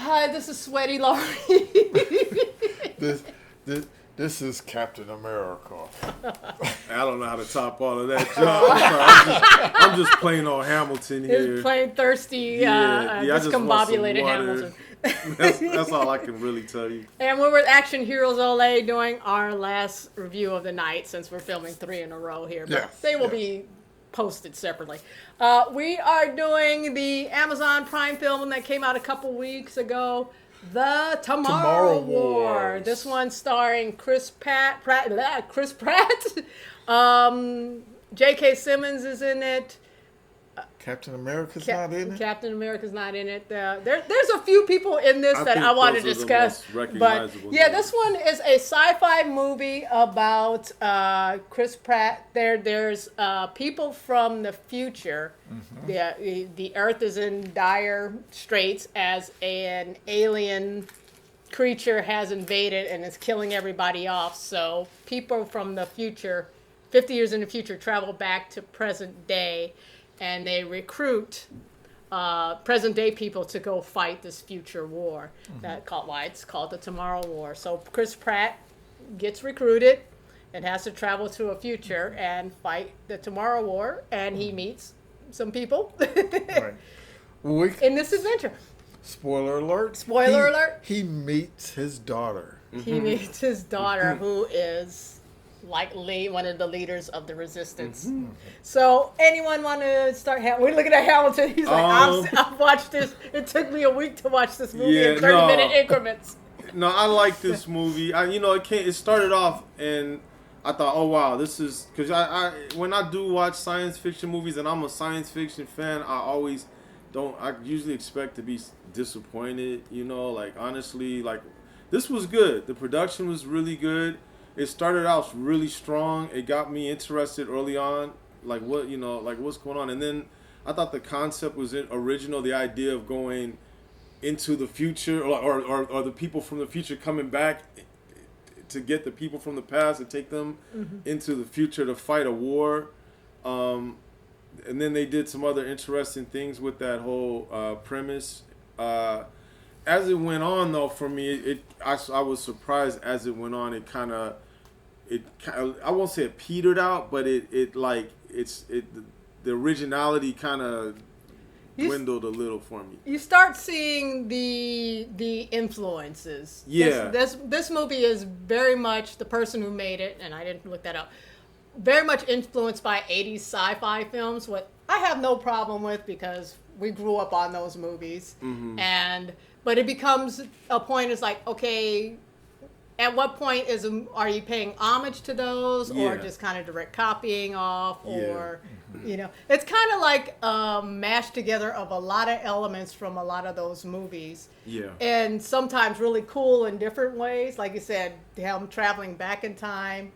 Hi, this is Sweaty Laurie. This, this, this is Captain America. I don't know how to top all of that, John. I'm just plain old Hamilton here. He's plain thirsty, I just want some discombobulated water. Hamilton. That's all I can really tell you. And we're with Action Heroes Olay doing our last review of the night since we're filming 3 in a row here. But Yes, they will yes. be posted separately. We are doing the Amazon Prime film that came out a couple weeks ago, The Tomorrow War. Wars. This one starring Chris Pratt. J.K. Simmons is in it. Captain America's not in it? Captain America's not in it. There's a few people in this I that think I want to those are the discuss. most But recognizable yeah, names. this one is a sci-fi movie about Chris Pratt. There's people from the future. The Earth is in dire straits as an alien creature has invaded and is killing everybody off. So people from the future, 50 years in the future, travel back to present day. And they recruit present day people to go fight this future war. That's why it's called the Tomorrow War. So Chris Pratt gets recruited and has to travel to a future and fight the Tomorrow War. And he meets some people Right. Well, in this adventure. spoiler alert. Spoiler alert. He meets his daughter. He meets his daughter, who is likely one of the leaders of the resistance. So, anyone want to start? We're looking at Hamilton. He's like, I've watched this. It took me a week to watch this movie in 30-minute increments. No, I like this movie. It started off and I thought, oh wow, this is because I when I do watch science fiction movies and I'm a science fiction fan, I usually expect to be disappointed. Like honestly, like this was good. The production was really good. It started out really strong. It got me interested early on, like what's going on. And then I thought the concept was original. The idea of going into the future, or the people from the future coming back to get the people from the past and take them into the future to fight a war. And then they did some other interesting things with that whole premise. As it went on, though, for me, I was surprised as it went on. I won't say it petered out, but the originality kind of dwindled a little for me. You start seeing the influences. Yeah. This movie is very much the person who made it, and I didn't look that up. Very much influenced by 80s sci-fi films, what I have no problem with because we grew up on those movies. But it becomes a point, it's like, okay, at what point are you paying homage to those or just kind of direct copying off or, it's kind of like mashed together of a lot of elements from a lot of those movies. Yeah. And sometimes really cool in different ways. Like you said, him traveling back in time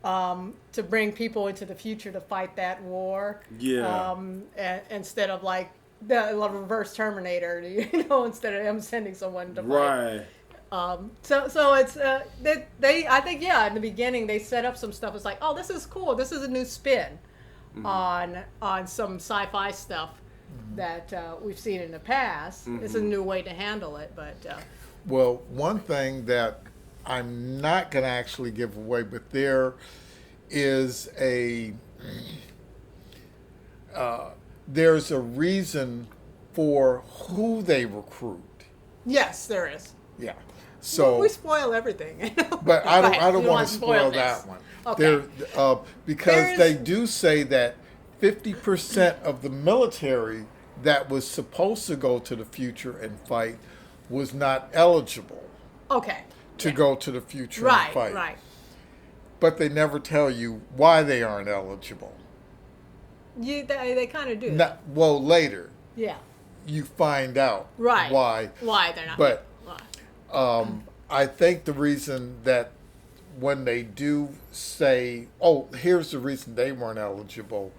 to bring people into the future to fight that war. Yeah. Instead of like, the reverse Terminator, instead of him sending someone to fight. Right. So it's I think in the beginning they set up some stuff. It's like, oh, this is cool. This is a new spin on some sci-fi stuff that we've seen in the past. It's a new way to handle it, but Well, one thing that I'm not going to actually give away, but there is there's a reason for who they recruit. yes, there is. Yeah. So, We spoil everything. but I Right, don't you want to spoil this. that one. Okay. Because they do say that 50% of the military that was supposed to go to the future and fight was not eligible Okay. to go to the future and fight. Right. But they never tell you why they aren't eligible. They kind of do. Well, later Yeah. you find out Right. why. Why they're not. But why. I think the reason that when they do say, oh, here's the reason they weren't eligible,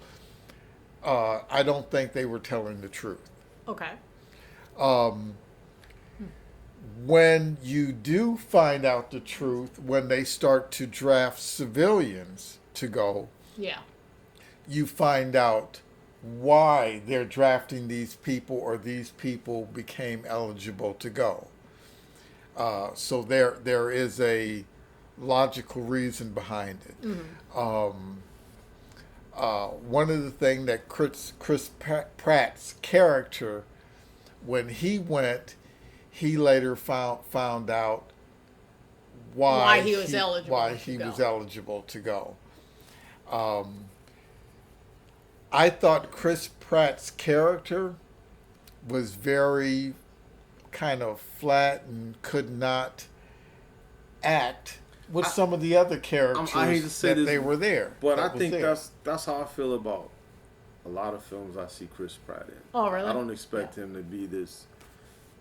I don't think they were telling the truth. Okay. When you do find out the truth, when they start to draft civilians to go, Yeah. you find out why they're drafting these people or these people became eligible to go. So there is a logical reason behind it. One of the things that Chris Pratt's character, when he went, he later found out why he was eligible to go. I thought Chris Pratt's character was very kind of flat and could not act with some of the other characters I hate to say this, they were there. But I think that's how I feel about a lot of films I see Chris Pratt in. Oh, really? I don't expect him to be this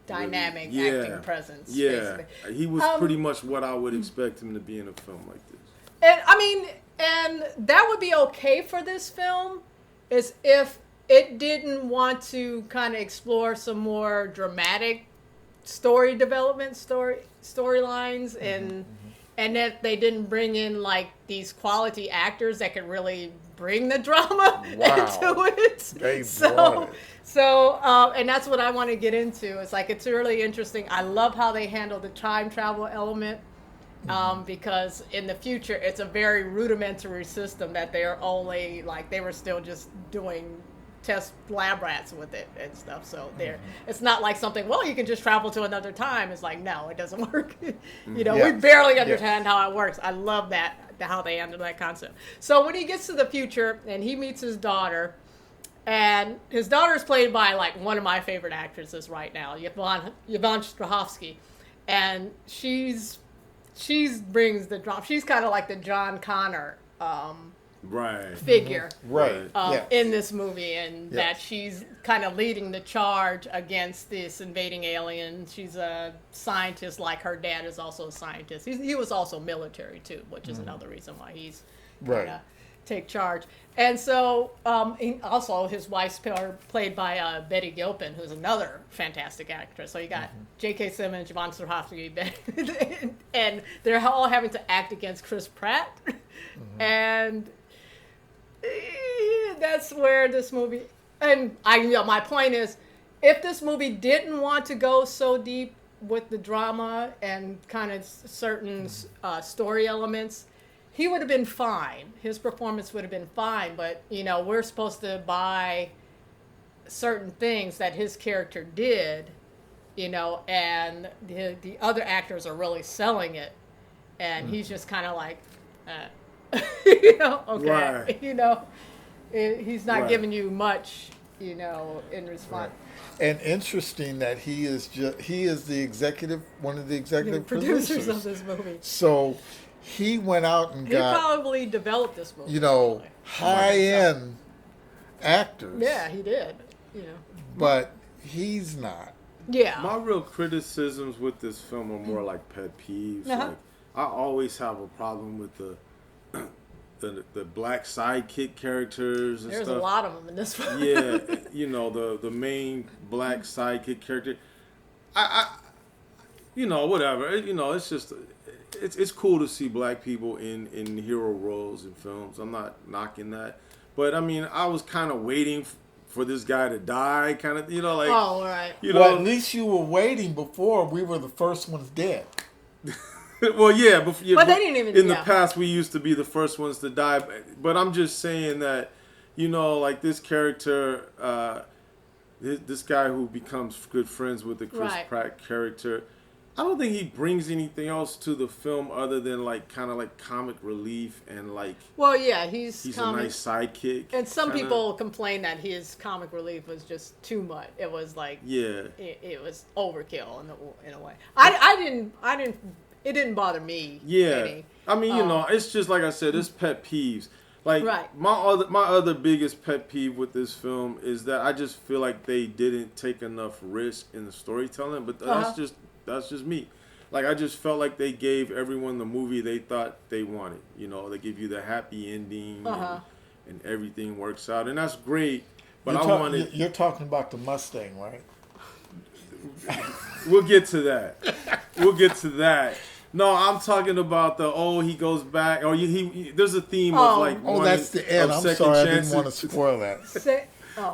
dynamic really, acting presence. Yeah, basically. he was pretty much what I would expect him to be in a film like this. And I mean, and that would be okay for this film, is if it didn't want to kind of explore some more dramatic story development, storylines, and that they didn't bring in like these quality actors that could really bring the drama into it. So, and that's what I want to get into. It's like, it's really interesting. I love how they handle the time travel element, because in the future, it's a very rudimentary system that they're only, like, they were still just doing test lab rats with it and stuff. So it's not like something, well, you can just travel to another time. It's like, no, it doesn't work. We barely understand how it works. I love that, how they handle that concept. So when he gets to the future and he meets his daughter, and his daughter is played by like one of my favorite actresses right now, Yvonne Strahovski, and she brings the drama. She's kind of like the John Connor figure in this movie, and that she's kind of leading the charge against this invading alien. She's a scientist, like her dad is also a scientist. He was also military too, which is another reason why he's gonna take charge. And so also his wife's played by Betty Gilpin, who's another fantastic actress. So you got J.K. Simmons, Yvonne Strahovski, and they're all having to act against Chris Pratt, and that's where this movie. And my point is, if this movie didn't want to go so deep with the drama and kind of certain story elements, he would have been fine. His performance would have been fine. But we're supposed to buy certain things that his character did, and the other actors are really selling it, and he's just kind of like, okay, he's not giving you much, in response. And interesting that he is the one of the executive producers of this movie. So he went out and got, he probably developed this movie. High-end actors. Yeah, he did. But he's not. Yeah. My real criticisms with this film are more like pet peeves. Like, I always have a problem with the black sidekick characters and There's stuff. a lot of them in this one. Yeah, the main black sidekick character. I whatever. It's just it's cool to see black people in hero roles in films. I'm not knocking that, but I mean, I was kind of waiting for this guy to die, kind of, like. Oh, right. Well, at least you were waiting before we were the first ones dead. Well, yeah, but they didn't even. In the past, we used to be the first ones to die. But I'm just saying that, like this character, this guy who becomes good friends with the Chris Pratt character, I don't think he brings anything else to the film other than kind of comic relief and Well, yeah, he's a nice sidekick. And some people complain that his comic relief was just too much. It was it was overkill in a way. I didn't. It didn't bother me. Yeah, any. I mean, it's just like I said, it's pet peeves. My other biggest pet peeve with this film is that I just feel like they didn't take enough risk in the storytelling. But that's just me. I just felt like they gave everyone the movie they thought they wanted. They give you the happy ending and everything works out, and that's great. But you're talking about the Mustang, right? We'll get to that. No, I'm talking about he goes back, or there's a theme of that's the end. I'm sorry, I didn't want to spoil that.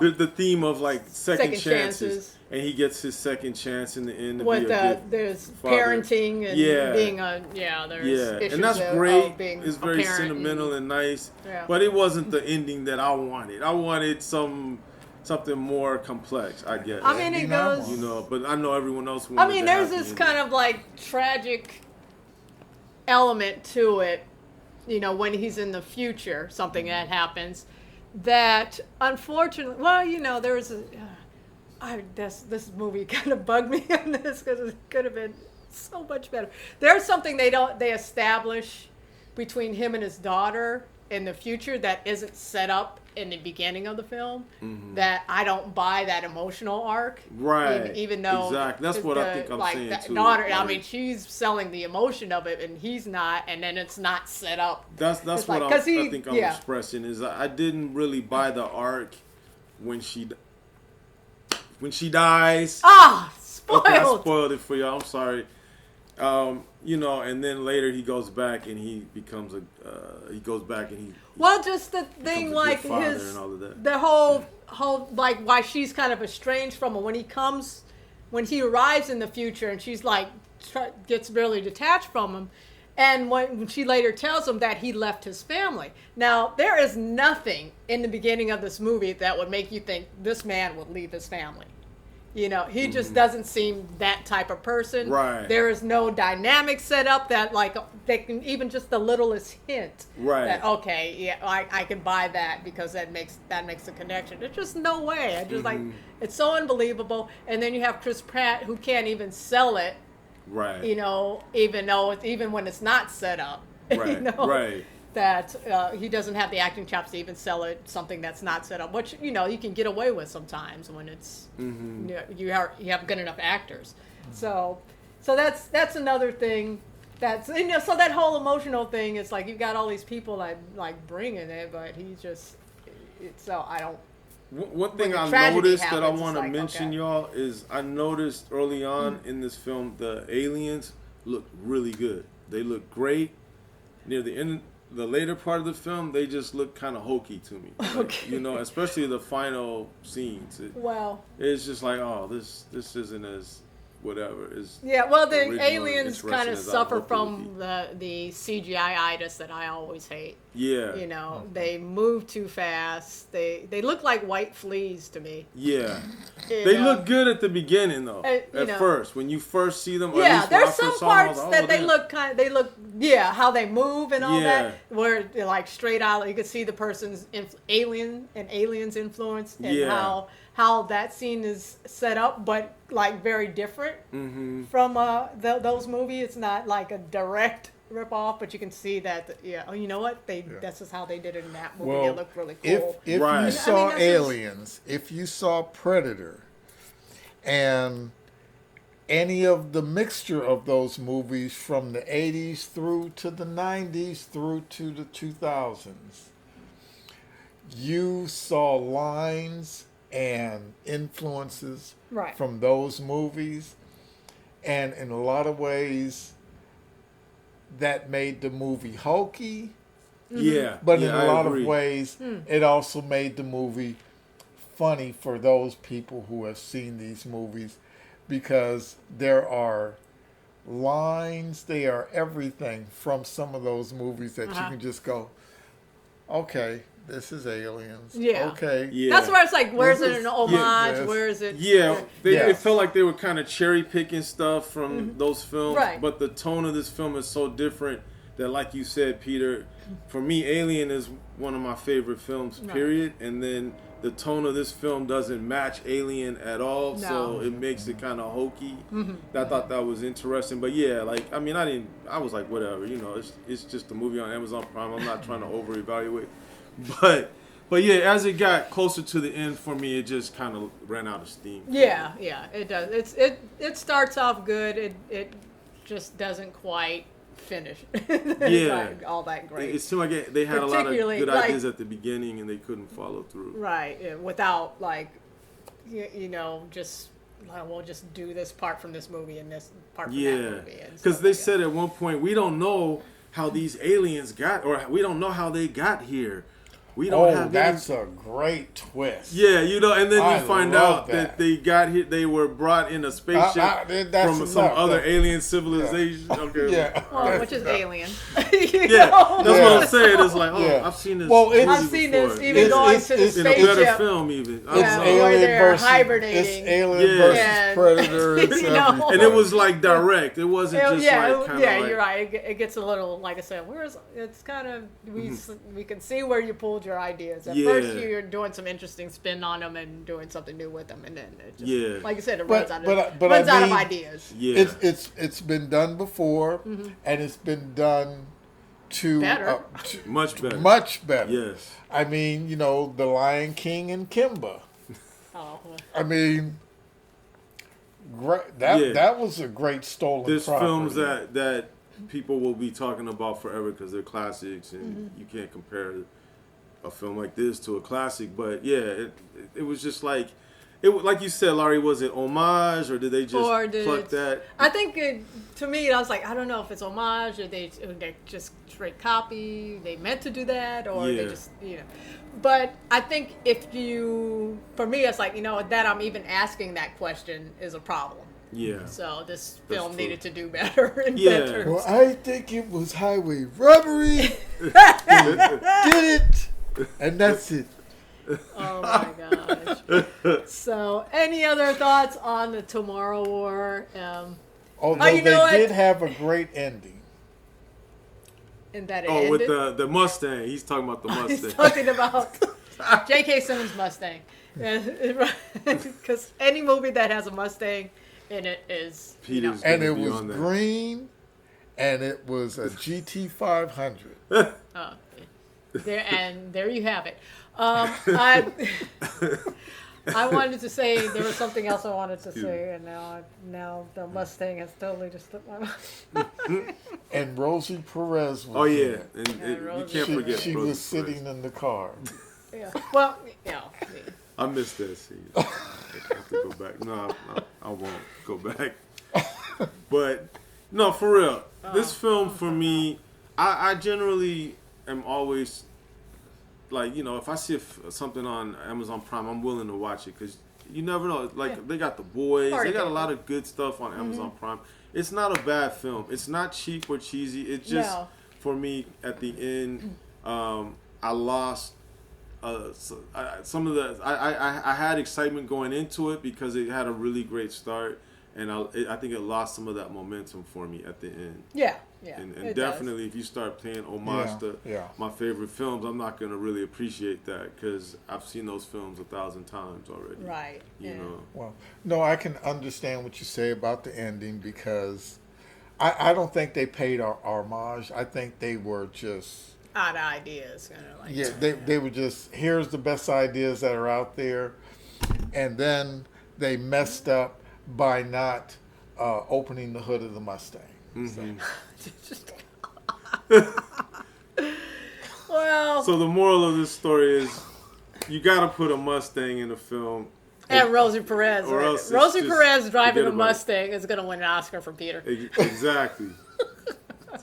the theme of like second chances. chances. And he gets his second chance in the end to With be a good there's father. parenting and being there's issues and that's of great. Being It's very sentimental and nice. Yeah. But it wasn't the ending that I wanted. I wanted something more complex, I guess. I mean, it goes. You know, but I know everyone else I wanted mean, the there's happy this ending. kind of like tragic element to it, you know, when he's in the future, something that happens that unfortunately, well, you know, there was this movie kind of bugged me on this because it could have been so much better. There's something they establish between him and his daughter in the future that isn't set up in the beginning of the film, that I don't buy that emotional arc. Right. Even though exactly. That's what I think I'm saying that too. daughter, Like, I mean, she's selling the emotion of it, and he's not, and then it's not set up. That's what like, I think I'm expressing is I didn't really buy the arc when she dies. Spoiled. Okay, I spoiled it for you. I'm sorry. You know, and then later he goes back and he becomes Well, just the thing, like his, and all of that. the whole like why she's kind of estranged from him when he arrives in the future, and she's like gets really detached from him, and when she later tells him that he left his family. Now, there is nothing in the beginning of this movie that would make you think this man would leave his family. You know, he just doesn't seem that type of person. Right. There is no dynamic set up that, like, they can even just the littlest hint. Right. That, okay, yeah, I can buy that because that makes a connection. There's just no way. I just like, it's so unbelievable. And then you have Chris Pratt who can't even sell it. Right. You know, even when it's not set up. Right. You know? Right. That he doesn't have the acting chops to even sell it something that's not set up, which, you know, you can get away with sometimes when it's you have good enough actors. So that's another thing. That's, you know, so that whole emotional thing is like you've got all these people like bringing it, but he just so I don't. One thing I noticed that I want to mention, y'all, is I noticed early on in this film the aliens look really good. They look great. Near the end. The later part of the film, they just look kind of hokey to me. Like, Okay. You know, especially the final scenes. It's just like, oh, this isn't as whatever. Well, the original aliens and kind of interesting as I suffer hoped it from would the CGI-itis that I always hate. Yeah. You know, they move too fast. They look like white fleas to me. Yeah. You They know? look good at the beginning, though. At know. first, when you first see them. Or at Yeah, least when there's I some first saw them, I was parts like, that they look how they move and all that, where they're like straight out. You can see the person's alien's influence and how that scene is set up, but like very different from those movies. It's not like a direct rip off, but you can see that. You know what? That's just how they did it in that movie. Well, It looked really cool. If you saw Aliens, if you saw Predator, and any of the mixture of those movies from the 80s through to the 90s through to the 2000s, you saw lines and influences from those movies, and in a lot of ways that made the movie hokey. Yeah. But in a lot of ways, it also made the movie funny for those people who have seen these movies, because there are lines, they are everything from some of those movies that you can just go, okay, this is Aliens. Yeah. Okay. Yeah. That's where it's like, where's This it is- an homage? yes. Where is it? Yeah, it Yes. felt like they were kind of cherry picking stuff from those films. Right. But the tone of this film is so different that, like you said, Peter, for me, Alien is one of my favorite films, period. And then the tone of this film doesn't match Alien at all, so it makes it kind of hokey. I thought that was interesting. But yeah, like, I mean, I was like, whatever, you know, it's just a movie on Amazon Prime. I'm not trying to over-evaluate. But yeah, as it got closer to the end for me, it just kind of ran out of steam. Yeah, it does. It starts off good. It just doesn't quite finish. It's not all that great. It seemed like they had a lot of Particularly, good like, ideas at the beginning and they couldn't follow through. Right, without like, you know, just we'll just do this part from this movie and this part from that movie. Because they said at one point, we don't know how these aliens got, or we don't know how they got here. We don't have that's a great twist. Yeah, and then you find out that they got here. They were brought in a spaceship from some other alien civilization. Yeah. Okay. Yeah. Well, which is alien. Yeah, that's what I'm saying. It's like, I've seen this. Well, I've seen this even going to the in spaceship. a better film, even. It's alien versus hibernating. It's alien versus predator. It's everything. And it was like direct. It wasn't just like kind of like. You're right. It gets a little, like I said, it's kind of we can see where you pulled your ideas. At first, you're doing some interesting spin on them and doing something new with them, and then it just, like you said, it runs out of ideas. Yeah, it's been done before, and it's been done much better. Much better. Yes. I mean, The Lion King and Kimba. Oh. I mean, that was a great stolen There's property. films that people will be talking about forever because they're classics, and you can't compare a film like this to a classic. But yeah, it was just like like you said, Laurie. Was it homage, or did they just pluck that? I think to me, I was like, I don't know if it's homage or they just straight copy. They meant to do that, or they just But I think for me, it's like that I'm even asking that question is a problem. Yeah. So this film needed to do better in that terms. Well, I think it was highway robbery. Did it, and that's it. Oh my gosh. So, any other thoughts on the Tomorrow War? Although they did have a great ending. And that ended? With the Mustang. He's talking about the Mustang. He's talking about J.K. Simmons' Mustang. Because any movie that has a Mustang in it is, and it was green, and it was a GT 500. There you have it. I wanted to say there was something else I wanted to say, and now the Mustang has totally just slipped my mind. And Rosie Perez was you can't forget she Rosie was sitting Perez. in the car. Yeah. Well, I missed that scene. I have to go back. No, I won't go back. But no, for real, this film for me, I generally am always like, if I see something on Amazon Prime, I'm willing to watch it because you never know. Like they got The Boys, they got a lot of good stuff on Amazon Prime. It's not a bad film. It's not cheap or cheesy. It's just for me at the end, I lost. Some of the I had excitement going into it because it had a really great start, and I think it lost some of that momentum for me at the end. Yeah. And definitely, if you start paying homage to my favorite films, I'm not going to really appreciate that because I've seen those films 1,000 times already. Right. You know. Well, no, I can understand what you say about the ending because I don't think they paid homage. I think they were just odd ideas, kind of like they were just, here's the best ideas that are out there, and then they messed up by not opening the hood of the Mustang. Well, so the moral of this story is you got to put a Mustang in a film. And Rosie Perez. Or else Rosie Perez driving a Mustang is going to win an Oscar for Peter. Exactly.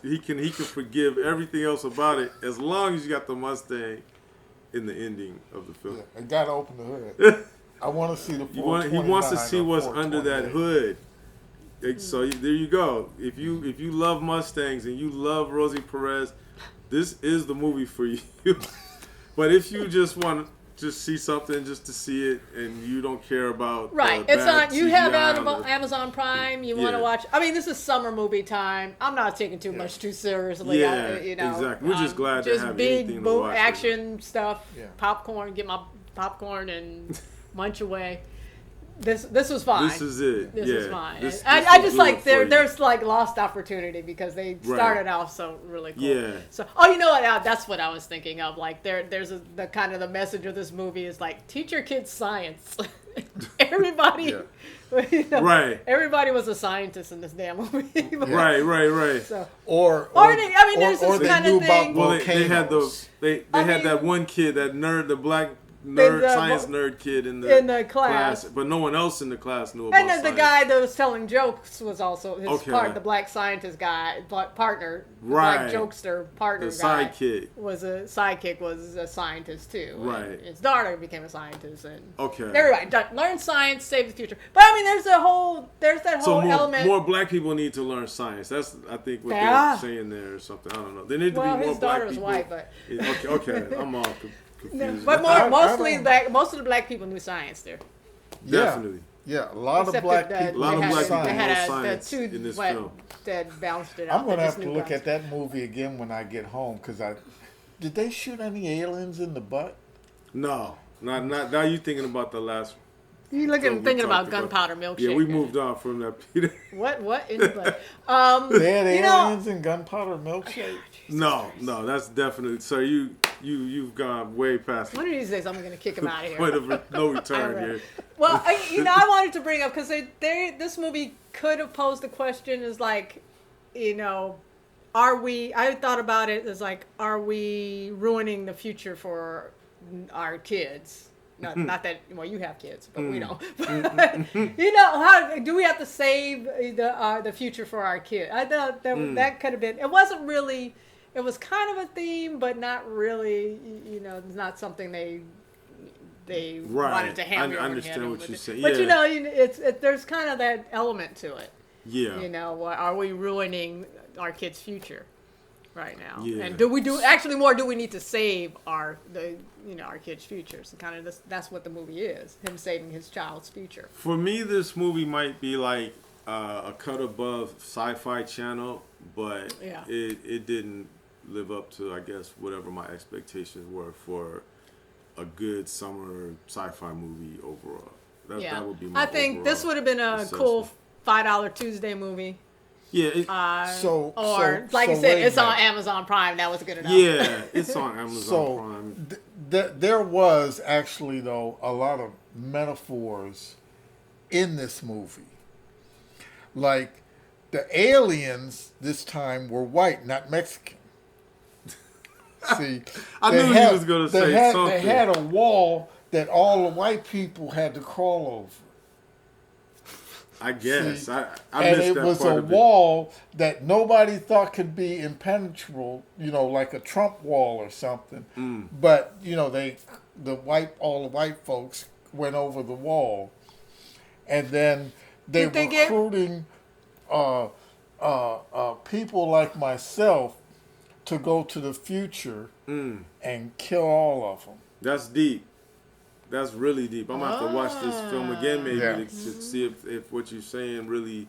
He can forgive everything else about it as long as you got the Mustang in the ending of the film. I got to open the hood. I want to see the He wants to see what's under that hood. So there you go. If you love Mustangs and you love Rosie Perez, this is the movie for you. But if you just want to just see something just to see it and you don't care about it's on. You have Amazon Prime. You want to watch. I mean, this is summer movie time. I'm not taking too much too seriously. Exactly. We're just glad to have big anything to watch. Action stuff. Yeah. Popcorn. Get my popcorn and munch away. This was fine. This is it. This is fine. This I just like there's like lost opportunity because they started off so really cool. Yeah. So you know what? That's what I was thinking of. Like there's the kind of the message of this movie is like teach your kids science. Everybody. Right. Everybody was a scientist in this damn movie. Right. So, there's this kind of thing. Well, they had that one kid, that nerd, the black science nerd kid in the class, but no one else in the class knew about and then science. the guy that was telling jokes was also his Okay. the black scientist guy, partner, the Right. black jokester partner The guy sidekick. was a scientist too. Right. And his daughter became a scientist, and Okay. everybody learn science, save the future. But I mean, there's that whole element. More black people need to learn science. That's I think what Yeah. they're saying there or something. I don't know. There need to Well, be more his black daughter was people. white, but Okay. I'm all confused. but I most of the black people knew science there. Definitely. Yeah, a lot Except of black that people. A lot of they black had, people they had know a, science the two in this white film. that balanced it out. I'm gonna They have just to knew look guns. at that movie again when I get home because did they shoot any aliens in the butt? No, not now. You thinking about the last? You thinking about gunpowder milkshake. Yeah, we moved on from that, Peter. What in the butt? They had you know- aliens in gunpowder milkshake. No, that's definitely. Sir, you've gone way past One of these days, I'm going to kick him out of here. point of no return here. Well, I wanted to bring up because this movie could have posed the question as like, are we? I thought about it as like, are we ruining the future for our kids? Not that you have kids, but we don't. How do we have to save the future for our kids? I thought that could have been. It wasn't really. It was kind of a theme, but not really. It's not something they wanted to hammer. I understand what you're saying. But Yeah. there's kind of that element to it. Yeah. Are we ruining our kids' future right now? Yeah. And do we need to save our kids' futures? And that's what the movie is. Him saving his child's future. For me, this movie might be like a cut above Sci-Fi Channel, but Yeah. it didn't live up to, I guess, whatever my expectations were for a good summer sci-fi movie overall. That would be my I think this would have been a cool $5 Tuesday movie. Yeah. You said, it's on Amazon Prime. That was good enough. Yeah, it's on Amazon Prime. There was actually, though, a lot of metaphors in this movie. Like, the aliens this time were white, not Mexican. See, I knew he was going to say something. They had a wall that all the white people had to crawl over. I guess. See, I and missed it that was part a of it. wall that nobody thought could be impenetrable, like a Trump wall or something. But all the white folks went over the wall, and then they were recruiting people like myself to go to the future and kill all of them. That's deep. That's really deep. I'm going to have to watch this film again maybe to see if what you're saying really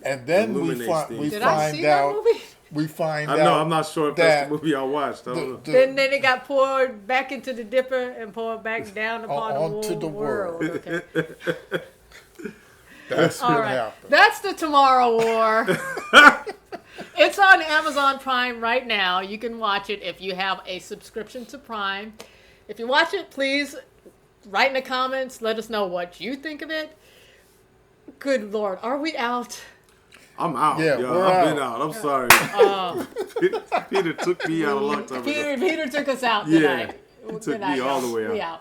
And then we Did I see that movie? We find out. I'm not sure if that's the movie I watched. I don't know. Then it got poured back into the dipper and poured back down upon onto the world. Okay. That's All what right. happened. That's the Tomorrow War. It's on Amazon Prime right now. You can watch it if you have a subscription to Prime. If you watch it, please write in the comments. Let us know what you think of it. Good Lord, are we out? I'm out. Yeah, I've been out. I'm sorry. Peter took me out a long time ago. Peter took us out tonight. Yeah, he took me all the way out. We out.